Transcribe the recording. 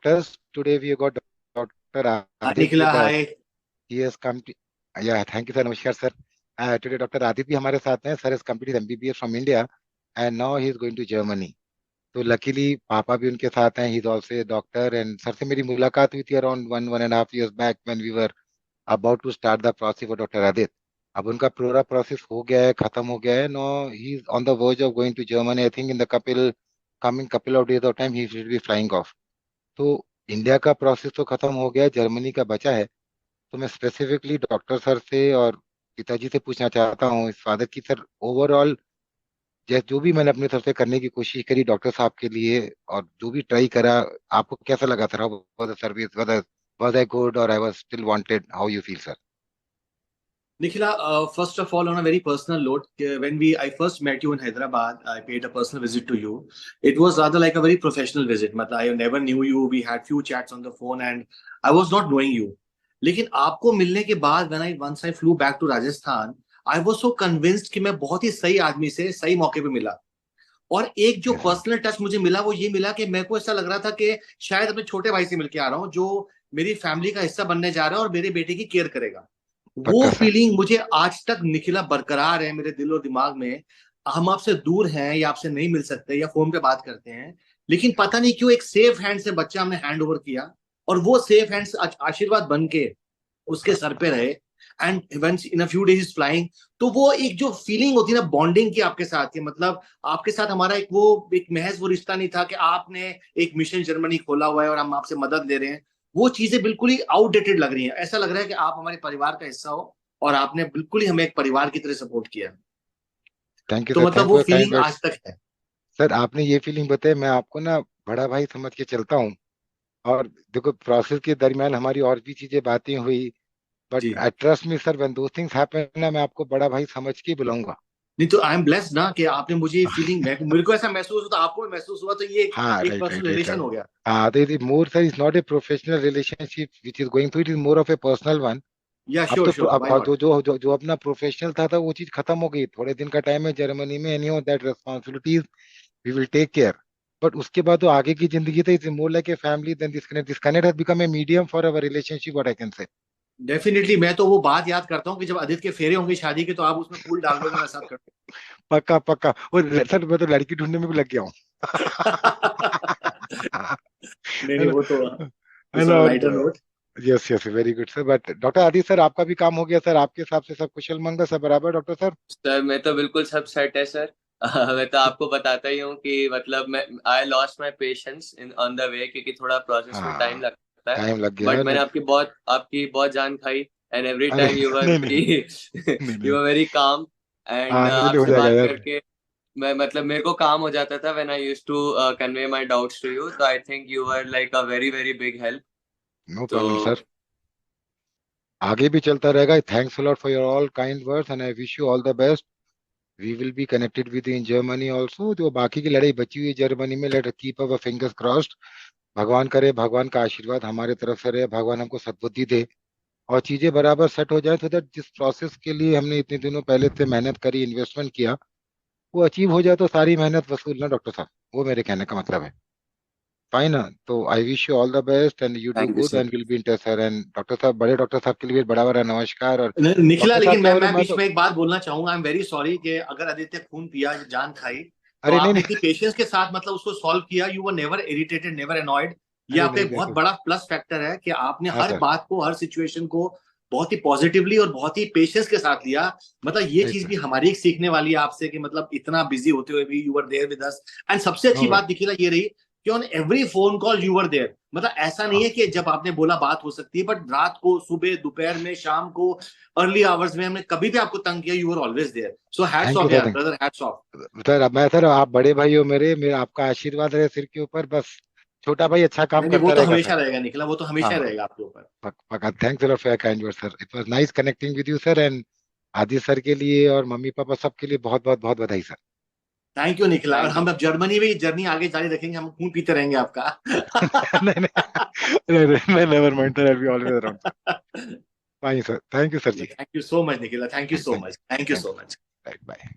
doctors. Today we got Dr. Hi, Adit Nikhila. with us. Hi. He has come. Yeah, thank you, sir. Namaskar, sir. Today Dr. Adit भी हमारे साथ हैं. Sir has completed MBBS from India, and now he is going to Germany. तो luckily पापा भी उनके साथ हैं. He is also a doctor. And sir से मेरी मुलाकात हुई थी around 1.5 years back when we were about to start the process for Dr. Adit. अब उनका पूरा प्रोसेस हो गया है, खत्म हो गया है. No he is on the verge of going to Germany. I think in the coming couple of days of time he should be flying off. तो इंडिया का प्रोसेस तो खत्म हो गया है, जर्मनी का बचा है. तो मैं स्पेसिफिकली डॉक्टर सर से और पिताजी से पूछना चाहता हूँ इस फादर की, सर ओवरऑल जो भी मैंने अपनी तरफ से करने की कोशिश करी डॉक्टर साहब के लिए और जो भी ट्राई करा, आपको कैसा लगा sir? How was the service? Was I good or I was still wanted? How you feel sir? Nikhila, first of all, on a very personal note, when I first met you in Hyderabad, I paid a personal visit to you. It was rather like a very professional visit. मतलब I never knew you. We had few chats on the phone, and I was not knowing you. लेकिन आपको मिलने के बाद, once I flew back to Rajasthan, I was so convinced कि मैं बहुत ही सही आदमी से सही मौके पे मिला. और एक जो यस सर. पर्सनल टच मुझे मिला वो ये मिला कि मेरे को ऐसा लग रहा था कि शायद अपने छोटे भाई से मिलके आ रहा हूँ जो मेरी फैमिली का हिस्सा बनने जा रहा है और मेरे बेटे की केयर करेगा. वो पक्का सर. फीलिंग मुझे आज तक निखिला बरकरार है मेरे दिल और दिमाग में. हम आपसे दूर हैं या आपसे नहीं मिल सकते या फोन पे बात करते हैं, लेकिन पता नहीं क्यों एक सेफ हैंड से बच्चा हमने हैंड ओवर किया और वो सेफ हैंड आशीर्वाद बन के उसके सर पे रहे. And once in a few days is flying. तो वो एक जो फीलिंग होती है ना बॉन्डिंग की आपके साथ की, मतलब आपके साथ हमारा एक महज वो रिश्ता नहीं था कि आपने एक मिशन जर्मनी खोला हुआ है और हम आपसे मदद ले रहे हैं. वो चीजें बिल्कुल ही आउटडेटेड लग रही हैं. ऐसा लग रहा है कि आप हमारे परिवार का हिस्सा हो और आपने बिल्कुल ही हमें एक परिवार की तरह सपोर्ट किया. थैंक यू तो सर. मतलब थैंक वो यू काइंड फीलिंग वर्ड्स. आज तक है. सर आपने ये फीलिंग बताई, मैं आपको ना बड़ा भाई समझ के चलता हूँ. और देखो प्रोसेस के दरमियान हमारी और भी चीजें बातें हुई, बट जी. I trust me sir, when those things happen ना, मैं आपको बड़ा भाई समझ के ही बुलाऊंगा. नहीं तो आई एम ब्लेस्ड ना कि आपने मुझे ये फीलिंग, मेरे को ऐसा महसूस होता, आपको भी महसूस हुआ, तो ये हाँ, एक right personal right right relation sir. हो गया. हाँ, तो it more sir is not a professional relationship which is going through, it is more of A personal one. या अब श्योर तो श्योर, अब व्हाई और नॉट. जो अपना प्रोफेशनल था वो चीज खत्म हो गई. थोड़े दिन का टाइम है जर्मनी में, anyhow that responsibilities we will take care. But उसके बाद तो आगे की जिंदगी तो is more like a family then this connect has become a medium for our relationship, what I can say. Definitely मैं तो वो बात याद करता हूँ कि जब आदित्य के फेरे होंगे शादी के तो आप उसमें फूल डाल दोगे, मैं साथ कर पक्का पक्का. और सर मैं तो लड़की ढूंढने में भी लग गया हूँ. नहीं नहीं, है वो तो इट्स ना? ऑन और lighter note. Yes yes, very good sir. But doctor आदि सर आपका भी काम हो गया सर, आपके हिसाब से सब कुशल मंगल सब बराबर डॉक्टर सर? सर मैं तो बिल्कुल सब सेट है सर. मैं तो आपको बताता ही हूँ कि मतलब मैं I lost my patience in on the way, क्योंकि थोड़ा प्रोसेस में टाइम हाँ, लगता है. टाइम लग गया बट और मैंने आपकी बहुत जान खाई. एंड एवरी अरे टाइम यू वर नहीं नहीं वेरी नहीं नहीं. You were very calm. And हाँ नहीं, हो आपसे जाएगा बात यार. करके मैं मतलब मेरे को काम हो जाता था when I used to convey my doubts to you. तो I think you were like a very very big help. No तो प्रॉब्लम सर. आगे भी चलता रहेगा. Thanks a lot for your all kind words and I wish you all the best. We will be connected with in Germany also. जो बाकी की लड़ाई बची हुई है जर्मनी में, let keep our fingers crossed. भगवान करे, भगवान का आशीर्वाद हमारे तरफ से रहे, भगवान हमको सद्बुद्धि दे और चीजें बराबर सेट हो जाए, तो दैट जिस प्रोसेस के लिए हमने इतने दिनों पहले से मेहनत करी, इन्वेस्टमेंट किया, वो अचीव हो जाए तो सारी मेहनत वसूल ना डॉक्टर साहब. वो मेरे कहने का मतलब है. फाइन ना? तो आई wish you all the best and you do thank you good sir. And will be in touch sir. And doctor साहब, बड़े डॉक्टर साहब के लिए बड़ा बड़ा नमस्कार. और निखिला, डॉक्टर साहब लेकिन क्या मैं बोले, मैं मैं बीच तो. में एक बात बोलना चाहूंगा. आई एम वेरी सॉरी कि अगर आदित्य खून पिया, जान खाई, तो अरे नहीं आपने इतनी नहीं. पेशेंस के साथ मतलब उसको सॉल्व किया. You were never irritated, never annoyed. ये अरे आपका नहीं एक नहीं बहुत सर. बड़ा प्लस फैक्टर है कि आपने हाँ हर सर. बात को, हर सिचुएशन को बहुत ही पॉजिटिवली और बहुत ही पेशेंस के साथ लिया. मतलब ये राइट चीज सर. भी हमारी एक सीखने वाली है आपसे कि मतलब इतना बिजी होते हुए भी you were there with us. And सबसे अच्छी नो. बात निखिला ये रही कि on every phone call you were there. मतलब ऐसा नहीं है कि जब आपने बोला बात हो सकती है, बट रात को, सुबह, दोपहर में, शाम को, अर्ली आवर्स में हमने कभी भी आपको तंग किया, you are always there. So hats thank you of sir. यार ब्रदर, हैट्स ऑफ. सर अब मैं सर, आप बड़े भाई हो मेरे, मेरा आपका आशीर्वाद रहे सिर के ऊपर बस. छोटा भाई अच्छा काम नहीं नहीं, वो करता तो रहेगा सर. हमेशा रहेगा निखिला, वो तो हमेशा हाँ, रहेगा आपके ऊपर. पक्का. Thanks a lot for your kind word sir. It was nice connecting with you sir. And आदि सर के लिए और मम्मी पापा सबके लिए बहुत बहुत बहुत बधाई सर. Thank you Nikhila. और थैंक यू. हम अब जर्मनी में जर्नी आगे जारी रखेंगे, हम खून पीते रहेंगे आपका. नहीं नहीं नहीं, never mind sir, I will be always around sir. Fine sir. Thank you sir ji. Thank you so much Nikhila, thank you so thank much, thank you thank so much. Right bye.